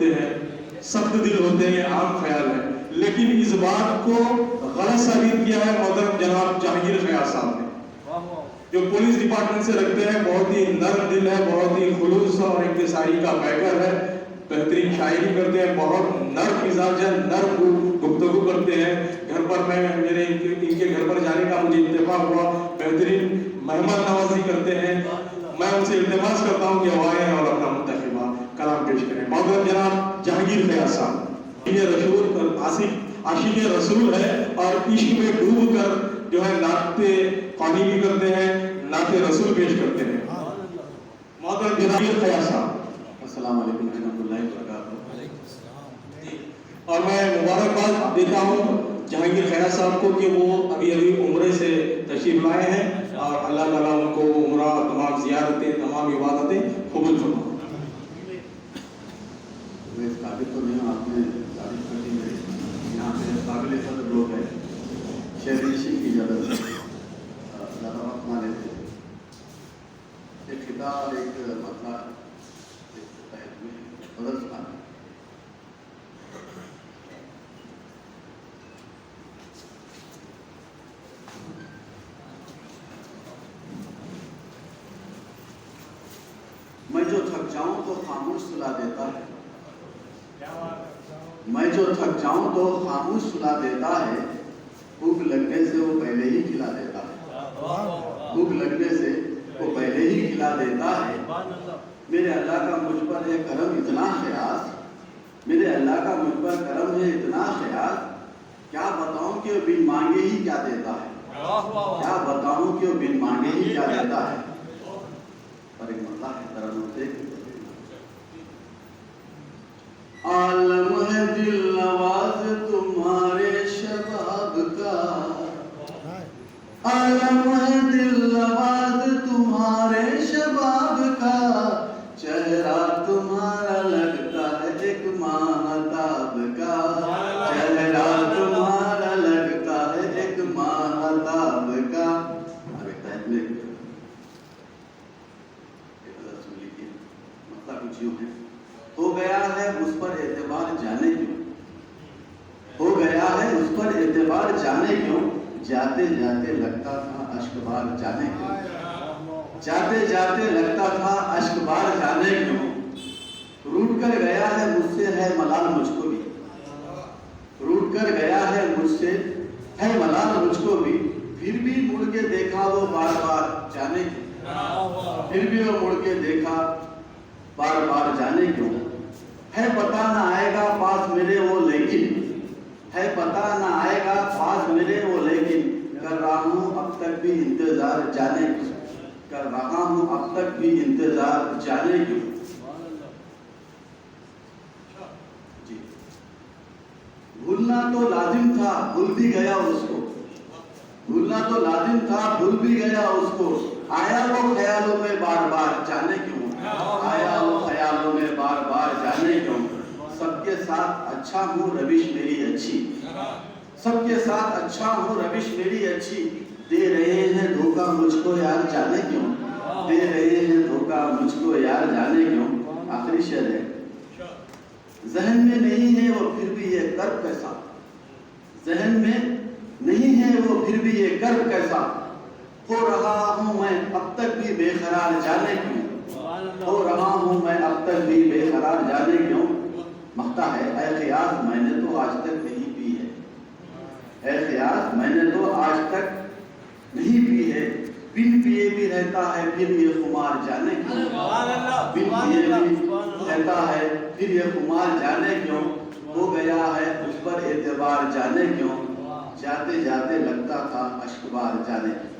ہوتے ہیں, سخت دل ہوتے ہیں, یہ عام خیال ہے. لیکن اس بات کو غلط ثابت کیا ہے محترم جناب جہانگیر خیال صاحب نے, جو پولیس ڈپارٹمنٹ سے رکھتے ہیں. بہت ہی نرم دل ہے, بہت ہی خلوص اور انکساری کا پیکر ہے, بہترین شاعری کرتے ہیں, بہت نرم مزاج ہے, نرم گفتگو کرتے ہیں. گھر پر میں میرے ان کے گھر پر جانے کا مجھے اتفاق ہوا, بہترین مہمان نوازی کرتے ہیں. میں ان سے التماس کرتا ہوں کہ وہ آئیں اور اپنا منتخبہ کلام پیش کریں. محترم جناب جہانگیر خیال صاحب عاشق رسول ہے اور عشق میں ڈوب کر جو ہے نعت خوانی بھی کرتے ہیں, نعت رسول پیش کرتے ہیں. محترم جہانگیر خیال صاحب, السلام علیکم ورحمۃ اللہ وبرکاتہ. اور میں مبارکباد دیتا ہوں جہانگیر خیال صاحب کو کہ وہ ابھی عمرے سے تشریف لائے ہیں, اور اللہ تعالیٰ ان کو عمرہ, تمام زیارتیں, تمام عبادتیں قبول فرمائے. میں اس قابل تو نہیں ہوں, آپ نے تعریف کر دی. یہاں پہ قابل قدر لوگ ہیں, شہریشی کی اجازت سے زیادہ وقت نہ لیتے. ایک خطاب, ایک مسئلہ بدل چکا ہے. میں جو تھک جاؤں تو خاموش سلا دیتا ہے, میں جو تھک جاؤں تو خاموش سلا دیتا ہے. بھوک لگنے سے وہ پہلے ہی کھلا دیتا ہے, بھوک لگنے سے وہ پہلے ہی کھلا دیتا ہے. میرے اللہ کا مجھ پر ہے کرم اتنا خیاس, میرے اللہ کا مجھ پر کرم ہے اتنا خیاس. کیا بتاؤں کہ وہ بن مانگے ہی کیا دیتا ہے, کیا بتاؤں کہ وہ بن مانگے ہی کیا دیتا ہے. اور ایک مسئلہ ہے ترنم سے. عالم ہے دل نواز تمہارے شباب کا, عالم ہے دل نواز تمہارے شباب کا. چہرہ تمہارا لگتا ہے ایک ماہتاب کا, چہرہ تمہارا لگتا ہے ایک ماہتاب کا. اب ایک ٹائم میں مسئلہ کچھ یوں ہے. ہو گیا ہے اس پر اعتبار جانے کیوں, ہو گیا ہے اس پر اعتبار جانے کیوں. جاتے جاتے لگتا تھا اشک بار جانے کیوں, جاتے جاتے لگتا تھا اشک بار جانے کیوں. روٹ کر گیا ہے مجھ سے ہے ملال مجھ کو بھی, روٹ کر گیا ہے مجھ سے ہے ملال مجھ کو بھی. پھر بھی مڑ کے دیکھا وہ بار بار جانے کیوں, پھر بھی وہ مڑ کے دیکھا بار بار جانے کیوں. ہے پتہ نہ آئے گا پاس میرے وہ لیکن, ہے پتہ نہ آئے گا پاس میرے وہ لیکن. کر رہا ہوں اب تک بھی انتظار جانے کیوں, کر رہا ہوں اب تک بھی انتظار جانے کیوں. جی بھولنا تو لازم تھا بھول بھی گیا اس کو, بھولنا تو لازم تھا بھول بھی گیا اس کو. آیا وہ خیالوں میں بار بار جانے کیوں, آیا وہ خیالوں میں بار بار جانے کیوں. سب کے ساتھ اچھا ہوں روش میری اچھی, سب کے ساتھ اچھا ہوں روش میری اچھی. دے رہے ہیں دھوکہ مجھ کو یار جانے کیوں, دے رہے ہیں دھوکہ مجھ کو یار جانے کیوں. آخری شعر ہے. ذہن میں نہیں ہے وہ پھر بھی یہ کرب کیسا, ذہن میں نہیں ہے وہ پھر بھی یہ کرب کیسا. ہو رہا ہوں میں اب تک بھی بے قرار جانے کیوں, ہو رہا ہوں میں اب تک بھی بے قرار جانے کیوں. مقطع ہے. اے خیاس میں نے تو آج تک نہیں پی ہے, اے خیاس میں نے تو آج تک نہیں پی ہے. بن پیے بھی رہتا ہے پھر یہ خمار جانے کیوں, بن پیے بھی رہتا ہے پھر یہ خمار جانے کیوں. ہو گیا ہے اس پر اعتبار جانے کیوں. جاتے جاتے لگتا تھا اشک بار جانے کیوں.